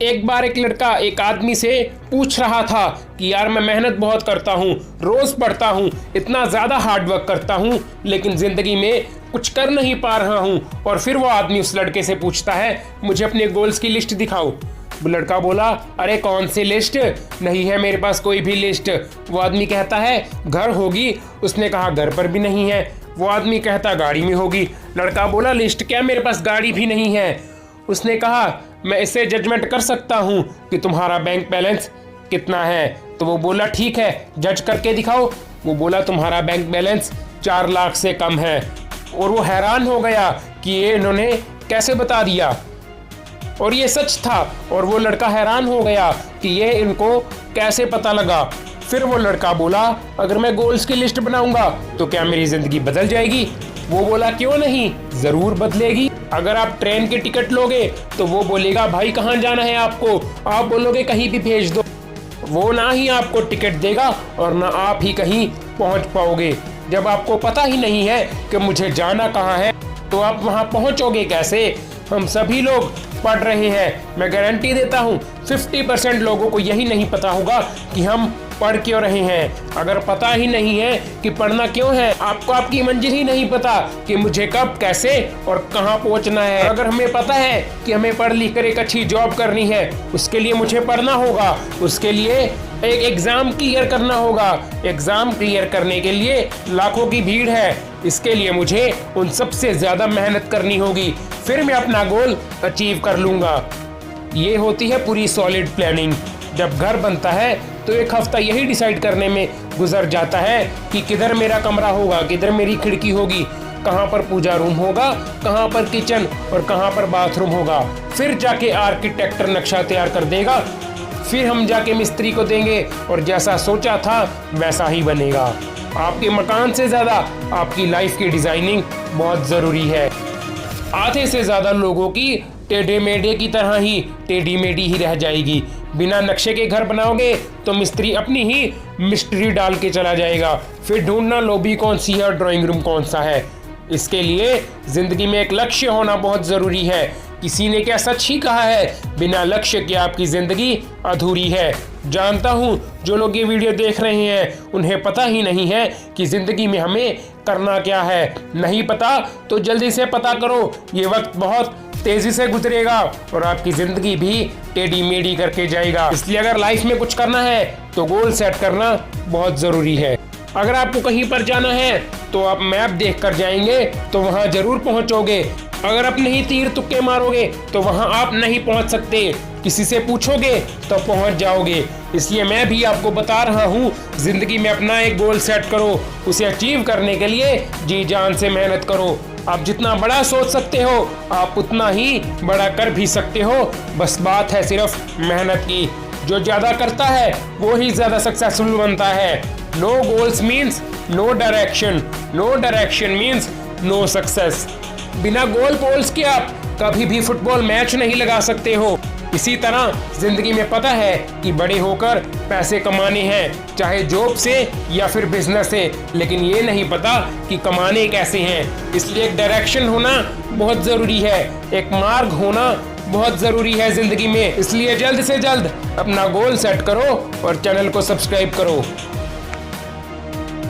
एक बार एक लड़का एक आदमी से पूछ रहा था कि यार मैं मेहनत बहुत करता हूँ, रोज पढ़ता हूँ, इतना ज़्यादा हार्ड वर्क करता हूँ, लेकिन ज़िंदगी में कुछ कर नहीं पा रहा हूँ। और फिर वो आदमी उस लड़के से पूछता है मुझे अपने गोल्स की लिस्ट दिखाओ। वो लड़का बोला अरे कौन सी लिस्ट, नहीं है मेरे पास कोई भी लिस्ट। वो आदमी कहता है घर होगी। उसने कहा घर पर भी नहीं है। वो आदमी कहता गाड़ी में होगी। लड़का बोला लिस्ट क्या, मेरे पास गाड़ी भी नहीं है। उसने कहा मैं इससे जजमेंट कर सकता हूँ कि तुम्हारा बैंक बैलेंस कितना है। तो वो बोला ठीक है जज करके दिखाओ। वो बोला तुम्हारा बैंक बैलेंस 4 लाख से कम है। और वो हैरान हो गया कि ये इन्होंने कैसे बता दिया, और ये सच था। और वो लड़का हैरान हो गया कि ये इनको कैसे पता लगा। फिर वो लड़का बोला अगर मैं गोल्स की लिस्ट बनाऊंगा तो क्या मेरी जिंदगी बदल जाएगी। वो बोला क्यों नहीं, जरूर बदलेगी। अगर आप ट्रेन की टिकट लोगे तो वो बोलेगा भाई कहाँ जाना है आपको, आप बोलोगे कहीं भी भेज दो। वो ना ही आपको टिकट देगा और ना आप ही कहीं पहुंच पाओगे। जब आपको पता ही नहीं है कि मुझे जाना कहाँ है तो आप वहाँ पहुँचोगे कैसे। हम सभी लोग पढ़ रहे हैं, मैं गारंटी देता हूँ 50% लोगों को यही नहीं पता होगा कि हम पढ़ क्यों रहे हैं। अगर पता ही नहीं है कि पढ़ना क्यों है, आपको आपकी मंजिल ही नहीं पता कि मुझे कब कैसे और कहाँ पहुँचना है। अगर हमें पता है कि हमें पढ़ लिख कर एक अच्छी जॉब करनी है, उसके लिए मुझे पढ़ना होगा, उसके लिए एक एग्जाम क्लियर करना होगा। एग्जाम क्लियर करने के लिए लाखों की भीड़ है, इसके लिए मुझे उन सबसे ज्यादा मेहनत करनी होगी, फिर मैं अपना गोल अचीव कर लूंगा। ये होती है पूरी सॉलिड प्लानिंग। जब घर बनता है तो एक हफ्ता यही डिसाइड करने में गुजर जाता है कि किधर मेरा कमरा होगा, किधर मेरी खिड़की होगी, कहाँ पर पूजा रूम होगा, कहाँ पर किचन और कहाँ पर बाथरूम होगा। फिर जाके आर्किटेक्टर नक्शा तैयार कर देगा, फिर हम जाके मिस्त्री को देंगे और जैसा सोचा था वैसा ही बनेगा। आपके मकान से ज़्यादा आपकी लाइफ की डिज़ाइनिंग बहुत ज़रूरी है। आधे से ज़्यादा लोगों की टेढ़े मेढ़े की तरह ही टेढ़ी मेढ़ी ही रह जाएगी। बिना नक्शे के घर बनाओगे तो मिस्त्री अपनी ही मिस्ट्री डाल के चला जाएगा, फिर ढूंढना लॉबी कौन सी है और ड्राइंग रूम कौन सा है। इसके लिए ज़िंदगी में एक लक्ष्य होना बहुत ज़रूरी है। किसी ने क्या सच ही कहा है, बिना लक्ष्य के आपकी ज़िंदगी अधूरी है। जानता हूँ जो लोग ये वीडियो देख रहे हैं उन्हें पता ही नहीं है कि ज़िंदगी में हमें करना क्या है। नहीं पता तो जल्दी से पता करो, ये वक्त बहुत तेज़ी से गुजरेगा और आपकी ज़िंदगी भी टेढ़ी मेढ़ी करके जाएगा। इसलिए अगर लाइफ में कुछ करना है तो गोल सेट करना बहुत ज़रूरी है। अगर आपको कहीं पर जाना है तो आप मैप देख कर जाएंगे तो वहाँ ज़रूर पहुँचोगे। अगर आप नहीं तीर तुक्के मारोगे तो वहाँ आप नहीं पहुँच सकते, किसी से पूछोगे तो पहुँच जाओगे। इसलिए मैं भी आपको बता रहा हूँ ज़िंदगी में अपना एक गोल सेट करो, उसे अचीव करने के लिए जी जान से मेहनत करो। आप जितना बड़ा सोच सकते हो आप उतना ही बड़ा कर भी सकते हो, बस बात है सिर्फ मेहनत की। जो ज़्यादा करता है वो ही ज़्यादा सक्सेसफुल बनता है। No goals means no direction, no direction means no success. बिना गोल पोल्स के आप कभी भी फुटबॉल मैच नहीं लगा सकते हो। इसी तरह जिंदगी में पता है कि बड़े होकर पैसे कमाने हैं, चाहे जॉब से या फिर बिजनेस से, लेकिन ये नहीं पता कि कमाने कैसे हैं। इसलिए एक डायरेक्शन होना बहुत ज़रूरी है, एक मार्ग होना बहुत ज़रूरी है ज़िंदगी में। इसलिए जल्द से जल्द अपना गोल सेट करो और चैनल को सब्सक्राइब करो।